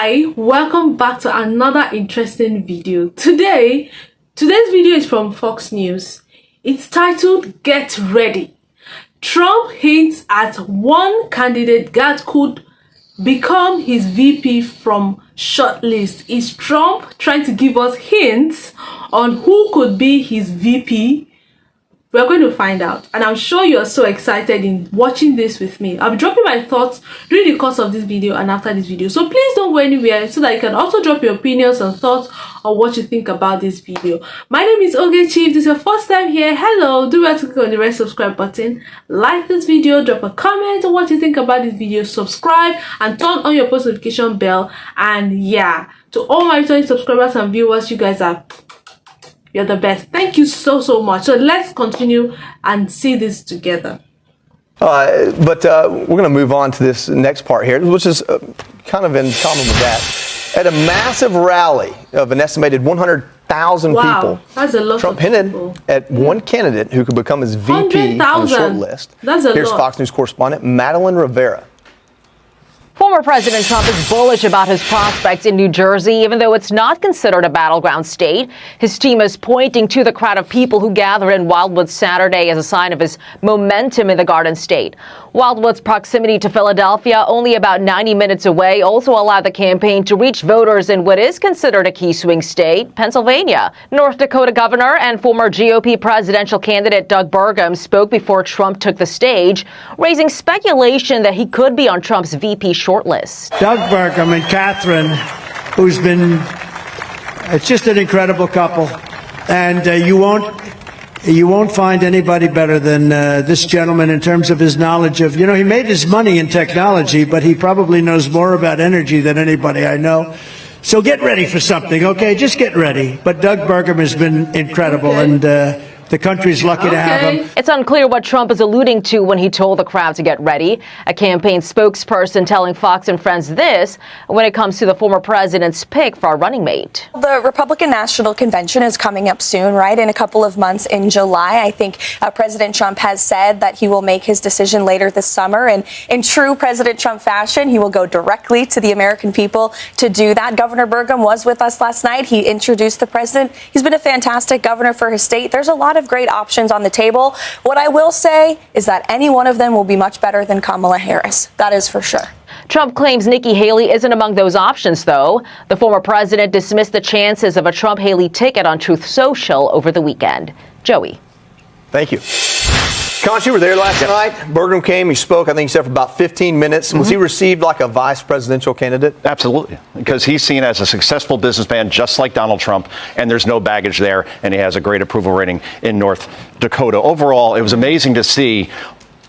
Hi, welcome back to another interesting video. Today's video is from Fox News. It's titled Get Ready. Trump hints at one candidate that could become his VP from shortlist. Is Trump trying to give us hints on who could be his VP? We're going to find out, and I'm sure you're so excited in watching this with me. I'll be dropping my thoughts during the course of this video and after this video, so please don't go anywhere so that you can also drop your opinions and thoughts on what you think about this video. My name is Ogechi. If this is your first time here, hello, do well to click on the red subscribe button, like this video, drop a comment on what you think about this video, subscribe and turn on your post notification bell. And yeah, to all my returning subscribers and viewers, you guys you're the best. Thank you so much. So let's continue and see this together. But we're going to move on to this next part here, which is kind of in common with that. At a massive rally of an estimated 100,000 people, that's a lot. Trump hinted at one candidate who could become his VP on the short list. Here's Fox News correspondent Madeline Rivera. Former President Trump is bullish about his prospects in New Jersey, even though it's not considered a battleground state. His team is pointing to the crowd of people who gathered in Wildwood Saturday as a sign of his momentum in the Garden State. Wildwood's proximity to Philadelphia, only about 90 minutes away, also allowed the campaign to reach voters in what is considered a key swing state, Pennsylvania. North Dakota Governor and former GOP presidential candidate Doug Burgum spoke before Trump took the stage, raising speculation that he could be on Trump's VP shortlist. Doug Burgum and Catherine, who's been, it's just an incredible couple. And you won't find anybody better than this gentleman in terms of his knowledge of, he made his money in technology, but he probably knows more about energy than anybody I know. So get ready for something, okay? Just get ready. But Doug Burgum has been incredible, and the country's lucky to have him. It's unclear what Trump is alluding to when he told the crowd to get ready. A campaign spokesperson telling Fox and Friends this when it comes to the former president's pick for a running mate. The Republican National Convention is coming up soon, right? In a couple of months in July. I think President Trump has said that he will make his decision later this summer. And in true President Trump fashion, he will go directly to the American people to do that. Governor Burgum was with us last night. He introduced the president. He's been a fantastic governor for his state. There's a lot of great options on the table. What I will say is that any one of them will be much better than Kamala Harris. That is for sure. Trump claims Nikki Haley isn't among those options, though. The former president dismissed the chances of a Trump-Haley ticket on Truth Social over the weekend. Joey. Thank you. Conch, you were there last night. Burgum came, he spoke, I think he said for about 15 minutes. Was he received like a vice presidential candidate? Absolutely, because he's seen as a successful businessman just like Donald Trump, and there's no baggage there, and he has a great approval rating in North Dakota. Overall, it was amazing to see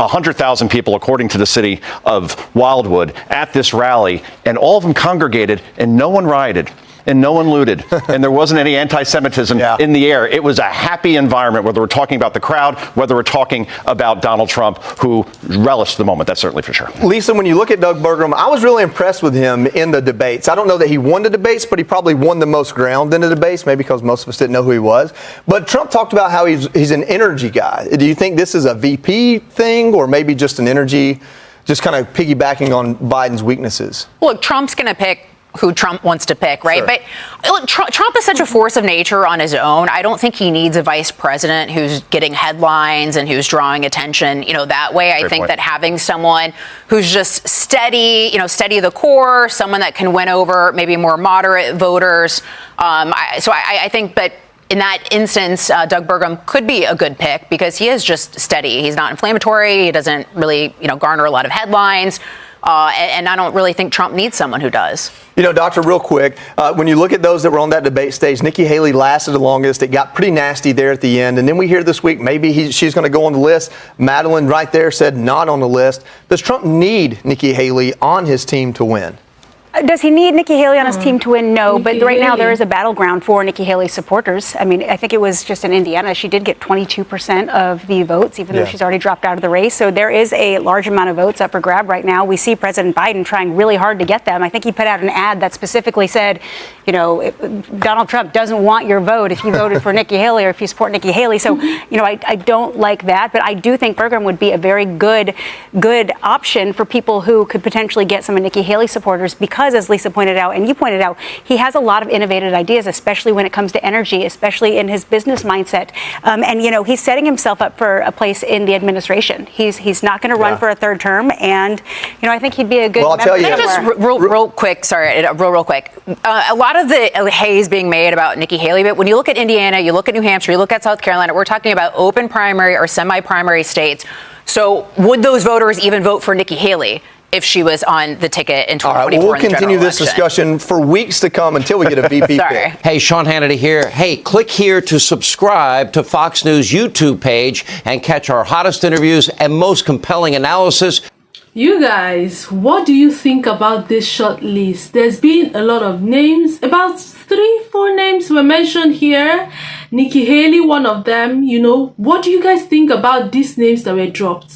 100,000 people, according to the city of Wildwood, at this rally, and all of them congregated, and no one rioted. And no one looted, and there wasn't any anti-Semitism in the air. It was a happy environment, whether we're talking about the crowd, whether we're talking about Donald Trump, who relished the moment, that's certainly for sure. Lisa, when you look at Doug Burgum, I was really impressed with him in the debates. I don't know that he won the debates, but he probably won the most ground in the debates, maybe because most of us didn't know who he was. But Trump talked about how he's an energy guy. Do you think this is a VP thing, or maybe just an energy, just kind of piggybacking on Biden's weaknesses? Look, Trump's going to pick who Trump wants to pick, right? Sure. But look, Trump is such a force of nature on his own. I don't think he needs a vice president who's getting headlines and who's drawing attention, that way. I think that having someone who's just steady, steady the core, someone that can win over maybe more moderate voters. I think, but in that instance, Doug Burgum could be a good pick because he is just steady. He's not inflammatory. He doesn't really, garner a lot of headlines. And I don't really think Trump needs someone who does. Doctor, real quick, when you look at those that were on that debate stage, Nikki Haley lasted the longest. It got pretty nasty there at the end. And then we hear this week, maybe she's going to go on the list. Madeline right there said not on the list. Does Trump need Nikki Haley on his team to win? Does he need Nikki Haley on his team to win? No, but right now there is a battleground for Nikki Haley supporters. I mean, I think it was just in Indiana. She did get 22% of the votes, even though she's already dropped out of the race. So there is a large amount of votes up for grab right now. We see President Biden trying really hard to get them. I think he put out an ad that specifically said, Donald Trump doesn't want your vote if you voted for Nikki Haley or if you support Nikki Haley. So, I don't like that. But I do think Burgum would be a very good option for people who could potentially get some of Nikki Haley supporters because because, as Lisa pointed out, and you pointed out, he has a lot of innovative ideas, especially when it comes to energy, especially in his business mindset. And, you know, he's setting himself up for a place in the administration. He's not going to run for a third term. And, you know, I think he'd be a good Well, I'll tell you. Can I just real quick, sorry, real quick. A lot of the hay is being made about Nikki Haley, but when you look at Indiana, you look at New Hampshire, you look at South Carolina, we're talking about open primary or semi-primary states. So would those voters even vote for Nikki Haley if she was on the ticket in 2024? All right, we'll continue this discussion for weeks to come until we get a VP pick. Hey, Sean Hannity here. Hey, click here to subscribe to Fox News YouTube page and catch our hottest interviews and most compelling analysis. You guys, what do you think about this short list? There's been a lot of names, about 3-4 names were mentioned here. Nikki Haley, one of them. You know, what do you guys think about these names that were dropped?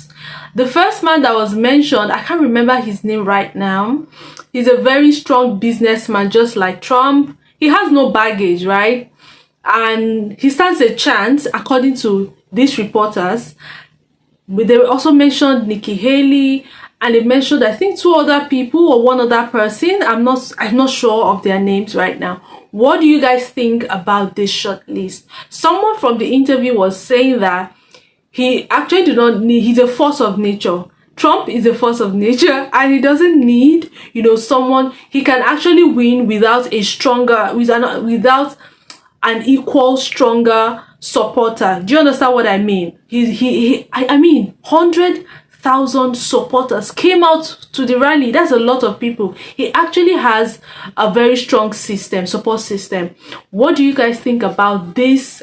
The first man that was mentioned, I can't remember his name right now. He's a very strong businessman, just like Trump. He has no baggage, right? And he stands a chance, according to these reporters. They also mentioned Nikki Haley, and they mentioned, I think, 2 other people or 1 other person. I'm not sure of their names right now. What do you guys think about this short list? Someone from the interview was saying that he actually do not need, he's a force of nature. Trump is a force of nature, and he doesn't need, you know, someone. He can actually win without a stronger, without an equal stronger supporter. Do you understand what I mean? I mean, 100,000 supporters came out to the rally. That's a lot of people. He actually has a very strong support system. What do you guys think about this?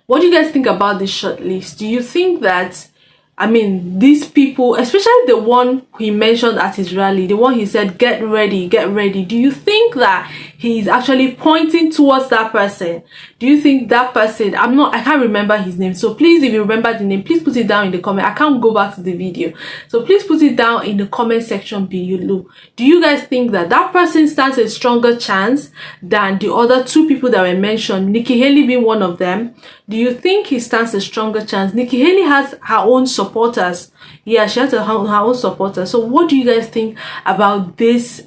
What do you guys think about this short list? Do you think that, I mean, these people, especially the one he mentioned at his rally, the one he said, get ready, get ready. Do you think that he's actually pointing towards that person? Do you think that person, I can't remember his name. So please, if you remember the name, please put it down in the comment. I can't go back to the video. So please put it down in the comment section below. Do you guys think that that person stands a stronger chance than the other 2 people that were mentioned, Nikki Haley being one of them? Do you think he stands a stronger chance? Nikki Haley has her own supporters. Yeah, she has her own supporters. So what do you guys think about this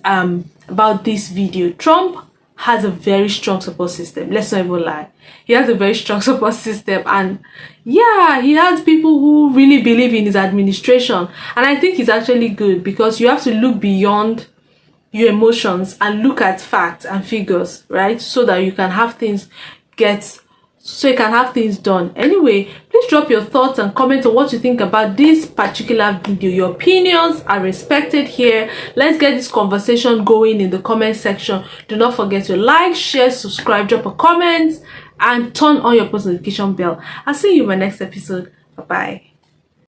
video? Trump has a very strong support system. Let's not even lie. He has a very strong support system, and yeah, he has people who really believe in his administration, and I think it's actually good, because you have to look beyond your emotions and look at facts and figures, right? So that you can have things done. Anyway, please drop your thoughts and comment on what you think about this particular video. Your opinions are respected here. Let's get this conversation going in the comment section. Do not forget to like, share, subscribe, drop a comment, and turn on your post notification bell. I'll see you in my next episode. Bye bye.